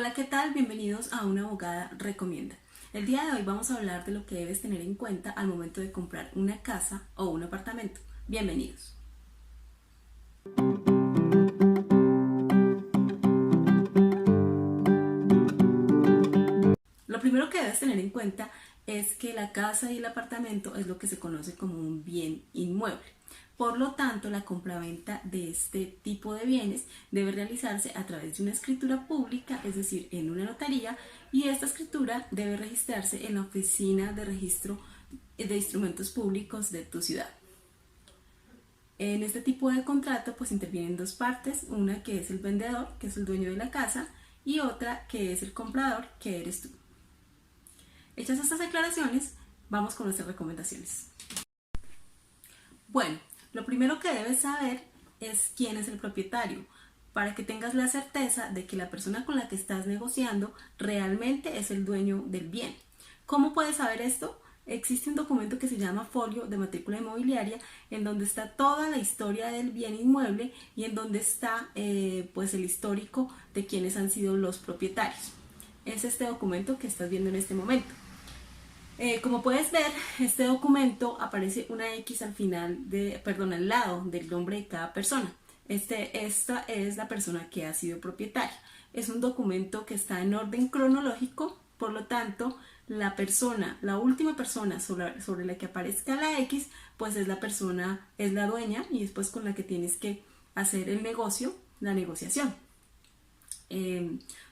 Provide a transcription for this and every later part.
Hola, ¿qué tal? Bienvenidos a Una Abogada Recomienda. El día de hoy vamos a hablar de lo que debes tener en cuenta al momento de comprar una casa o un apartamento. Bienvenidos. Lo primero que debes tener en cuenta es que la casa y el apartamento es lo que se conoce como un bien inmueble. Por lo tanto, la compraventa de este tipo de bienes debe realizarse a través de una escritura pública, es decir, en una notaría, y esta escritura debe registrarse en la oficina de registro de instrumentos públicos de tu ciudad. En este tipo de contrato pues intervienen dos partes, una que es el vendedor, que es el dueño de la casa, y otra que es el comprador, que eres tú. Hechas estas declaraciones, vamos con nuestras recomendaciones. Bueno, lo primero que debes saber es quién es el propietario, para que tengas la certeza de que la persona con la que estás negociando realmente es el dueño del bien. ¿Cómo puedes saber esto? Existe un documento que se llama folio de matrícula inmobiliaria en donde está toda la historia del bien inmueble y en donde está pues el histórico de quienes han sido los propietarios. Es este documento que estás viendo en este momento. Como puedes ver, este documento aparece una X al final al lado del nombre de cada persona. Esta es la persona que ha sido propietaria. Es un documento que está en orden cronológico, por lo tanto, la última persona sobre la que aparezca la X, pues es la dueña y después con la que tienes que hacer el negocio, la negociación.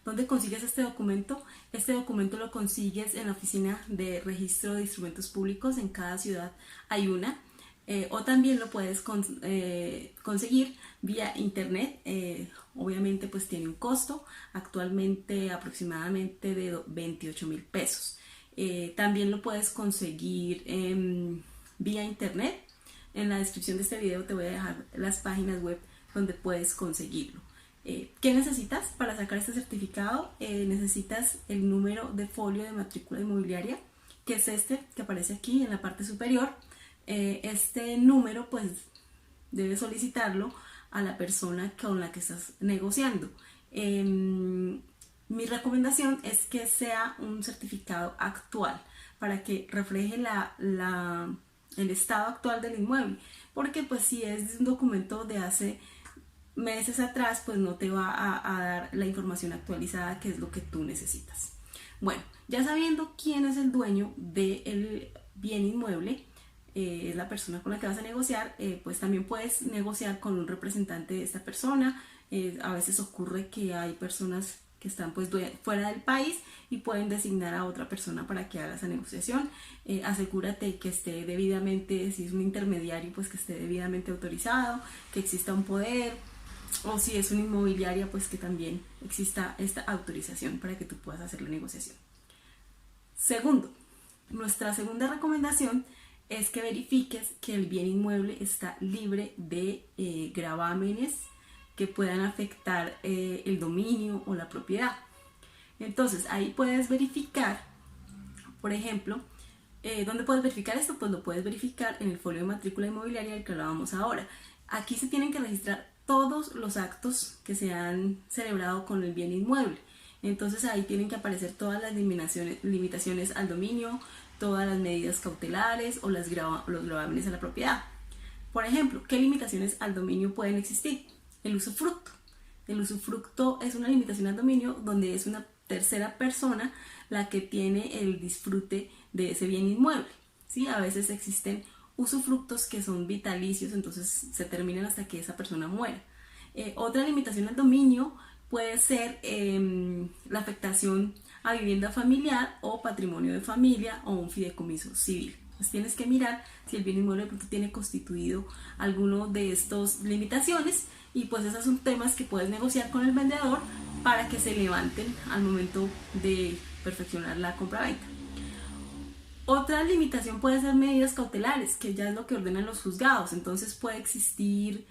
¿Dónde consigues este documento? Este documento lo consigues en la oficina de registro de instrumentos públicos, en cada ciudad hay una, o también lo puedes conseguir vía internet. Obviamente pues tiene un costo, actualmente aproximadamente de 28,000 pesos. También lo puedes conseguir vía internet. En la descripción de este video te voy a dejar las páginas web donde puedes conseguirlo. ¿Qué necesitas para sacar este certificado? Necesitas el número de folio de matrícula inmobiliaria, que es este que aparece aquí en la parte superior. Este número pues debes solicitarlo a la persona con la que estás negociando. Mi recomendación es que sea un certificado actual para que refleje el estado actual del inmueble, porque pues si es un documento de hace meses atrás, pues no te va a dar la información actualizada, que es lo que tú necesitas. Bueno, ya sabiendo quién es el dueño del bien inmueble, es la persona con la que vas a negociar, pues también puedes negociar con un representante de esta persona. A veces ocurre que hay personas que están pues fuera del país y pueden designar a otra persona para que haga esa negociación. Asegúrate que esté debidamente, si es un intermediario, pues que esté debidamente autorizado, que exista un poder, o si es una inmobiliaria, pues que también exista esta autorización para que tú puedas hacer la negociación. Segundo, nuestra segunda recomendación es que verifiques que el bien inmueble está libre de gravámenes que puedan afectar el dominio o la propiedad. Entonces ahí puedes verificar, por ejemplo, ¿dónde puedes verificar esto? Pues lo puedes verificar en el folio de matrícula inmobiliaria del que hablábamos ahora. Aquí se tienen que registrar todos los actos que se han celebrado con el bien inmueble. Entonces ahí tienen que aparecer todas las limitaciones al dominio, todas las medidas cautelares o los gravámenes a la propiedad. Por ejemplo, ¿qué limitaciones al dominio pueden existir? El usufructo. El usufructo es una limitación al dominio donde es una tercera persona la que tiene el disfrute de ese bien inmueble. ¿Sí? A veces existen usufructos que son vitalicios, entonces se terminan hasta que esa persona muera. Otra limitación al dominio puede ser la afectación a vivienda familiar o patrimonio de familia o un fideicomiso civil. Pues tienes que mirar si el bien inmueble tiene constituido alguno de estas limitaciones, y pues esos son temas que puedes negociar con el vendedor para que se levanten al momento de perfeccionar la compraventa. Otra limitación puede ser medidas cautelares, que ya es lo que ordenan los juzgados. Entonces puede existir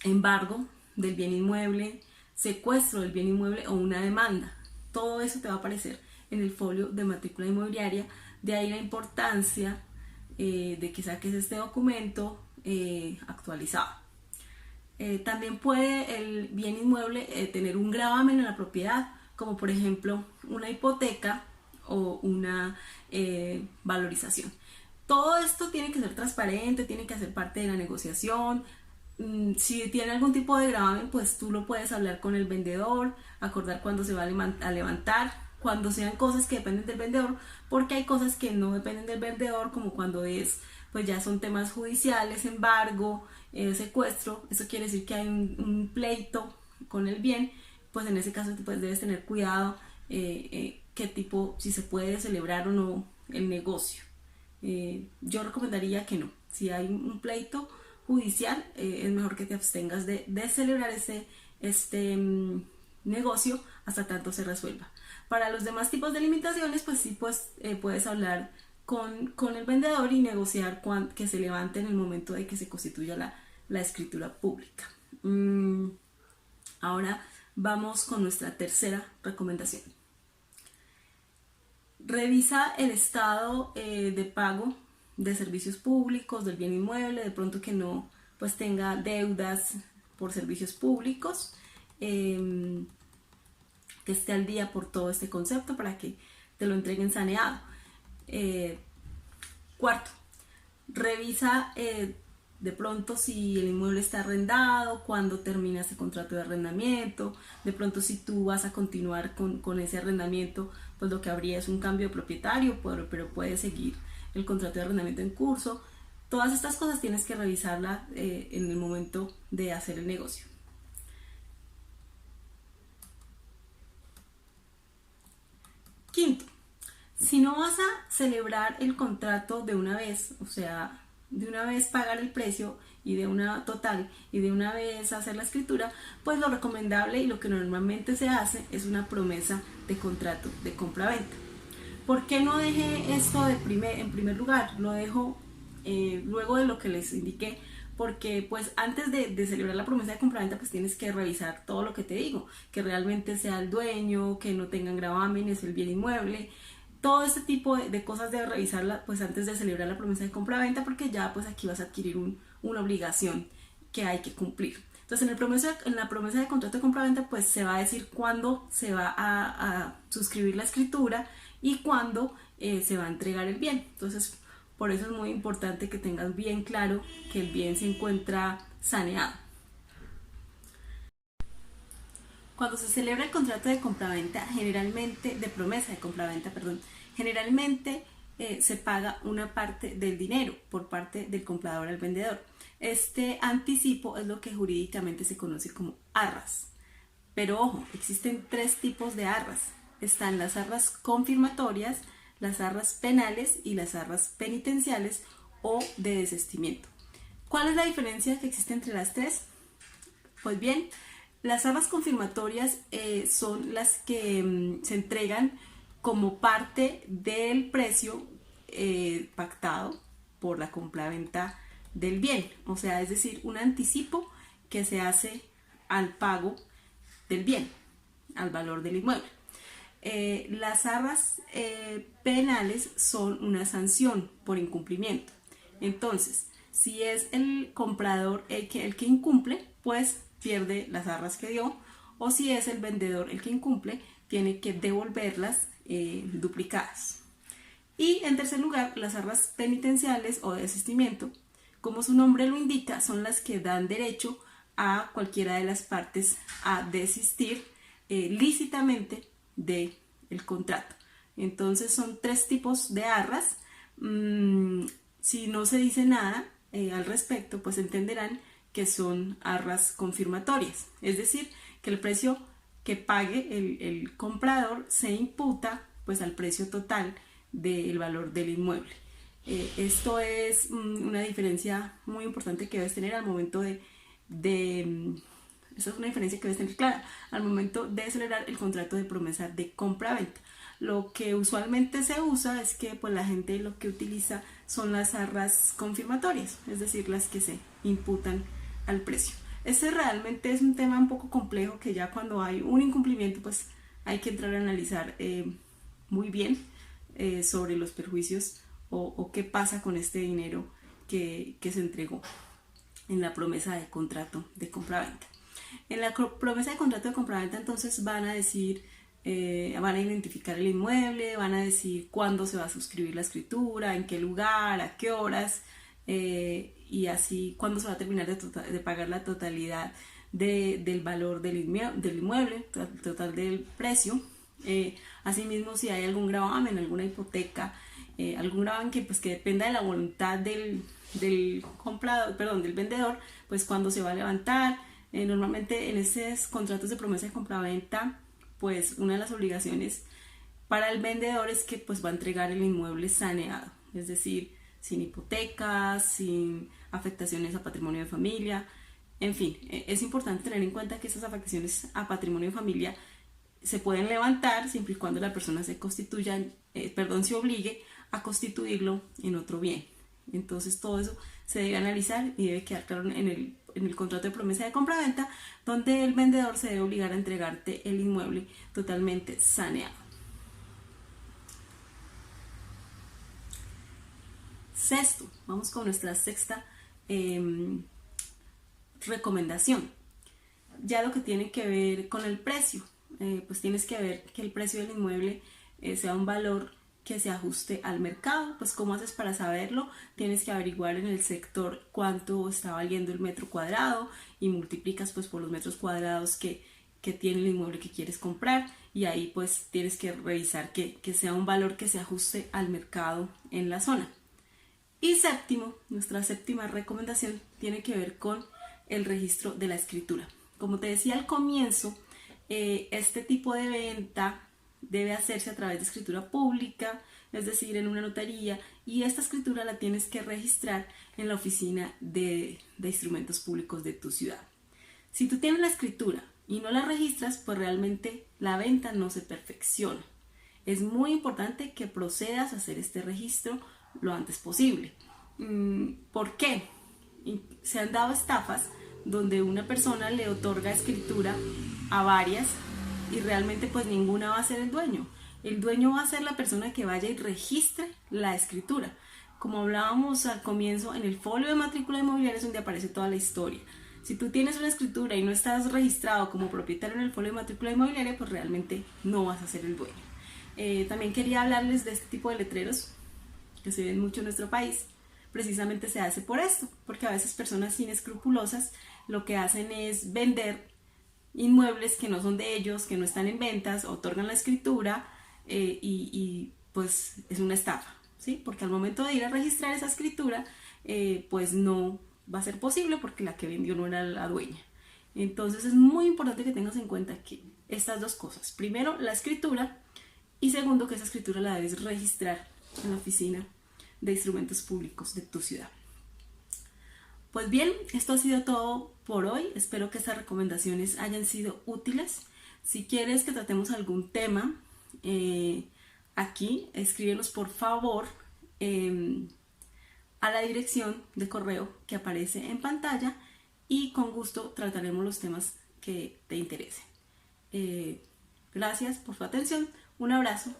embargo del bien inmueble, secuestro del bien inmueble o una demanda. Todo eso te va a aparecer en el folio de matrícula inmobiliaria. De ahí la importancia de que saques este documento actualizado. También puede el bien inmueble tener un gravamen en la propiedad, como por ejemplo una hipoteca o una valorización. Todo esto tiene que ser transparente, tiene que hacer parte de la negociación. Si tiene algún tipo de gravamen, pues tú lo puedes hablar con el vendedor, acordar cuándo se va a levantar, cuando sean cosas que dependen del vendedor, porque hay cosas que no dependen del vendedor, como cuando pues ya son temas judiciales, embargo, secuestro. Eso quiere decir que hay un pleito con el bien. Pues en ese caso pues debes tener cuidado qué tipo, si se puede celebrar o no el negocio. Yo recomendaría que no. Si hay un pleito judicial, es mejor que te abstengas de celebrar negocio hasta tanto se resuelva. Para los demás tipos de limitaciones, pues sí, pues puedes hablar con el vendedor y negociar que se levante en el momento de que se constituya la escritura pública. Ahora vamos con nuestra tercera recomendación. Revisa el estado de pago de servicios públicos, del bien inmueble, de pronto que no pues tenga deudas por servicios públicos, que esté al día por todo este concepto para que te lo entreguen saneado. Cuarto, revisa de pronto si el inmueble está arrendado, cuándo termina ese contrato de arrendamiento. De pronto si tú vas a continuar con ese arrendamiento, pues lo que habría es un cambio de propietario, pero puede seguir el contrato de arrendamiento en curso. Todas estas cosas tienes que revisarlas en el momento de hacer el negocio. Quinto, si no vas a celebrar el contrato de una vez, o sea, de una vez pagar el precio y de una total y de una vez hacer la escritura, pues lo recomendable y lo que normalmente se hace es una promesa de contrato de compra-venta. ¿Por qué no dejé esto en primer lugar? Lo dejo luego de lo que les indiqué, porque pues antes de celebrar la promesa de compraventa pues tienes que revisar todo lo que te digo, que realmente sea el dueño, que no tengan gravámenes, el bien inmueble. Todo este tipo de cosas debes revisarla pues antes de celebrar la promesa de compraventa, porque ya pues aquí vas a adquirir una obligación que hay que cumplir. Entonces en la promesa de contrato de compraventa pues se va a decir cuándo se va a suscribir la escritura y cuándo se va a entregar el bien. Entonces por eso es muy importante que tengas bien claro que el bien se encuentra saneado. Cuando se celebra el contrato de compraventa, de promesa de compraventa, generalmente se paga una parte del dinero por parte del comprador al vendedor. Este anticipo es lo que jurídicamente se conoce como arras. Pero ojo, existen tres tipos de arras. Están las arras confirmatorias, las arras penales y las arras penitenciales o de desistimiento. ¿Cuál es la diferencia que existe entre las tres? Pues bien, las arras confirmatorias son las que se entregan como parte del precio pactado por la compraventa del bien, o sea, es decir, un anticipo que se hace al pago del bien, al valor del inmueble. Las arras penales son una sanción por incumplimiento. Entonces, si es el comprador el que incumple, pues pierde las arras que dio, o si es el vendedor el que incumple, tiene que devolverlas duplicadas. Y en tercer lugar, las arras penitenciales o de desistimiento, como su nombre lo indica, son las que dan derecho a cualquiera de las partes a desistir lícitamente del contrato. Entonces son tres tipos de arras. Si no se dice nada al respecto, pues entenderán que son arras confirmatorias, es decir, que el precio que pague el comprador se imputa pues al precio total del valor del inmueble. Esto es una diferencia muy importante que debes tener al momento esa es una diferencia que debes tener clara al momento de celebrar el contrato de promesa de compra-venta. Lo que usualmente se usa es que pues la gente lo que utiliza son las arras confirmatorias, es decir, las que se imputan al precio. Este realmente es un tema un poco complejo que ya cuando hay un incumplimiento pues hay que entrar a analizar muy bien sobre los perjuicios o qué pasa con este dinero que se entregó. en la promesa de contrato de compraventa. En la promesa de contrato de compraventa entonces van a decir, van a identificar el inmueble, van a decir cuándo se va a suscribir la escritura, en qué lugar, a qué horas, y así cuándo se va a terminar de pagar la totalidad del valor del inmueble, total del precio. Asimismo, si hay algún gravamen, alguna hipoteca, algún gravamen que dependa de la voluntad del comprador, perdón, del vendedor, pues cuándo se va a levantar. Normalmente en esos contratos de promesa de compraventa, pues una de las obligaciones para el vendedor es que pues va a entregar el inmueble saneado, es decir, sin hipotecas, sin afectaciones a patrimonio de familia. En fin, es importante tener en cuenta que esas afectaciones a patrimonio de familia se pueden levantar siempre y cuando la persona se se obligue a constituirlo en otro bien. Entonces todo eso se debe analizar y debe quedar claro en el contrato de promesa de compraventa, donde el vendedor se debe obligar a entregarte el inmueble totalmente saneado. Sexto, vamos con nuestra sexta recomendación. Ya lo que tiene que ver con el precio, pues tienes que ver que el precio del inmueble sea un valor que se ajuste al mercado. Pues ¿cómo haces para saberlo? Tienes que averiguar en el sector cuánto está valiendo el metro cuadrado y multiplicas pues por los metros cuadrados que tiene el inmueble que quieres comprar, y ahí pues tienes que revisar que sea un valor que se ajuste al mercado en la zona. Y séptimo, nuestra séptima recomendación tiene que ver con el registro de la escritura. Como te decía al comienzo, este tipo de venta debe hacerse a través de escritura pública, es decir, en una notaría, y esta escritura la tienes que registrar en la oficina de instrumentos públicos de tu ciudad. Si tú tienes la escritura y no la registras, pues realmente la venta no se perfecciona. Es muy importante que procedas a hacer este registro lo antes posible. ¿Por qué? Se han dado estafas donde una persona le otorga escritura a varias y realmente pues ninguna va a ser el dueño. El dueño va a ser la persona que vaya y registre la escritura. Como hablábamos al comienzo, en el folio de matrícula inmobiliaria es donde aparece toda la historia. Si tú tienes una escritura y no estás registrado como propietario en el folio de matrícula inmobiliaria, pues realmente no vas a ser el dueño. También quería hablarles de este tipo de letreros que se ven mucho en nuestro país. Precisamente se hace por esto, porque a veces personas inescrupulosas lo que hacen es vender inmuebles que no son de ellos, que no están en ventas, otorgan la escritura y pues es una estafa, ¿sí? Porque al momento de ir a registrar esa escritura, pues no va a ser posible porque la que vendió no era la dueña. Entonces es muy importante que tengas en cuenta que estas dos cosas: primero, la escritura, y segundo, que esa escritura la debes registrar en la oficina de instrumentos públicos de tu ciudad. Pues bien, esto ha sido todo por hoy. Espero que estas recomendaciones hayan sido útiles. Si quieres que tratemos algún tema aquí, escríbenos por favor a la dirección de correo que aparece en pantalla y con gusto trataremos los temas que te interesen. Gracias por tu atención. Un abrazo.